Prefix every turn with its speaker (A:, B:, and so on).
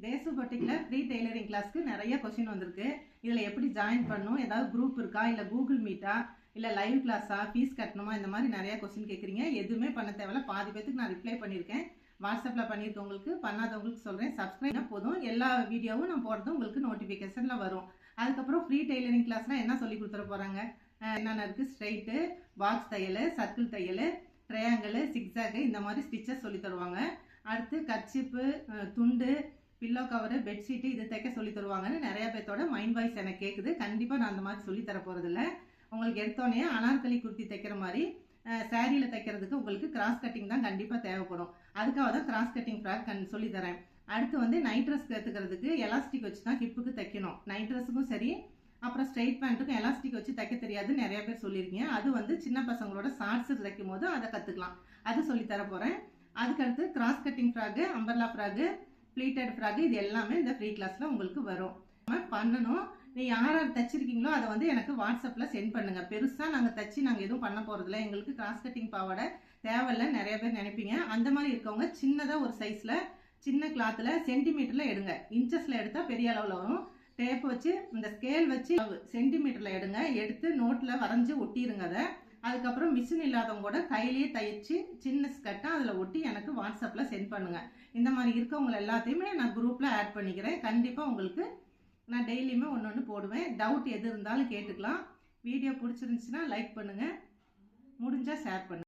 A: தேசு particular free tailoring கிளாஸ்க்கு நிறைய question வந்திருக்கு. இதில் எப்படி ஜாயின் பண்ணணும், ஏதாவது குரூப் இருக்கா, இல்லை கூகுள் மீட்டா, இல்லை லைவ் கிளாஸா, ஃபீஸ் கட்டணுமா, இந்த மாதிரி நிறைய கொஸ்டின் கேட்குறீங்க. எதுவுமே பண்ண தேவையில்ல. பாதி பேத்துக்கு நான் ரிப்ளை பண்ணியிருக்கேன். வாட்ஸ்அப்பில் பண்ணியிருக்கவங்களுக்கு, பண்ணாதவங்களுக்கு சொல்கிறேன். சப்ஸ்கிரைப் போதும், எல்லா வீடியோவும் நான் போடுறது உங்களுக்கு நோட்டிஃபிகேஷனில் வரும். அதுக்கப்புறம் ஃப்ரீ டெய்லரிங் கிளாஸ்னால் என்ன சொல்லி கொடுத்துட போகிறாங்க, என்னென்ன இருக்குது, ஸ்ட்ரைட்டு, பாக்ஸ் தையல், சர்க்கிள் தையல், ட்ரையாங்கிள், சிக்ஸாகு, இந்த மாதிரி ஸ்டிச்சஸ் சொல்லி தருவாங்க. அடுத்து கர்ச்சிப்பு, துண்டு, பில்லோ கவரு, பெட்ஷீட்டு இது தைக்க சொல்லி தருவாங்கன்னு நிறைய பேர்த்தோட மைண்ட் வாய்ஸ் எனக்கு கேட்குது. கண்டிப்பாக நான் அந்த மாதிரி சொல்லி தர போகிறதில்ல. உங்களுக்கு எடுத்தோடனே அனார்கலி குர்த்தி தைக்கிற மாதிரி சாரியில் தைக்கிறதுக்கு உங்களுக்கு கிராஸ் கட்டிங் தான் கண்டிப்பாக தேவைப்படும். அதுக்காக தான் கிராஸ் கட்டிங் ஃப்ராக் சொல்லி தரேன். அடுத்து வந்து நைட் ட்ரெஸ் கற்றுக்கிறதுக்கு எலாஸ்டிக் வச்சு தான் ஹிப்புக்கு தைக்கணும். நைட் ட்ரெஸ்ஸுக்கும் சரி, அப்புறம் ஸ்ட்ரெயிட் பேண்ட்டுக்கும் எலாஸ்டிக் வச்சு தைக்க தெரியாது நிறைய பேர் சொல்லியிருக்கீங்க. அது வந்து சின்ன பசங்களோட ஷார்ட்ஸ் தைக்கும் போது அதை கற்றுக்கலாம். அது சொல்லி தர போகிறேன். அதுக்கடுத்து cross cutting frock, umbrella frock, pleated frock, இது எல்லாமே இந்த ஃப்ரீ கிளாஸில் உங்களுக்கு வரும். பண்ணணும். நீ யார் யார் தைச்சிருக்கீங்களோ அதை வந்து எனக்கு வாட்ஸ்அப்பில் சென்ட் பண்ணுங்கள். பெருசாக நாங்கள் தைச்சி நாங்கள் எதுவும் பண்ண போகிறதில்ல. எங்களுக்கு கிராஸ் கட்டிங் பாவாடை தேவையில்லை நிறைய பேர் நினைப்பீங்க. அந்த மாதிரி இருக்கவங்க சின்னதாக ஒரு சைஸில் சின்ன கிளாத்தில் சென்டிமீட்டரில் எடுங்க. இன்ச்சஸில் எடுத்தால் பெரிய அளவில் வரும். டேப் வச்சு இந்த ஸ்கேல் வச்சு சென்டிமீட்டரில் எடுங்க. எடுத்து நோட்டில் வரைஞ்சி ஒட்டிடுங்க. அதை அதுக்கப்புறம் மிஷின் இல்லாதவங்க கூட கையிலேயே தைச்சு சின்ன ஸ்கர்ட்டாக அதில் ஒட்டி எனக்கு வாட்ஸ்அப்பில் சென்ட் பண்ணுங்கள். இந்த மாதிரி இருக்கவங்க எல்லாத்தையுமே நான் குரூப்பில் ஆட் பண்ணிக்கிறேன். கண்டிப்பாக உங்களுக்கு நான் டெய்லியுமே ஒன்று போடுவேன். டவுட் எது இருந்தாலும் கேட்டுக்கலாம். வீடியோ பிடிச்சிருந்துச்சுன்னா லைக் பண்ணுங்கள், முடிஞ்சால் ஷேர் பண்ணுங்கள்.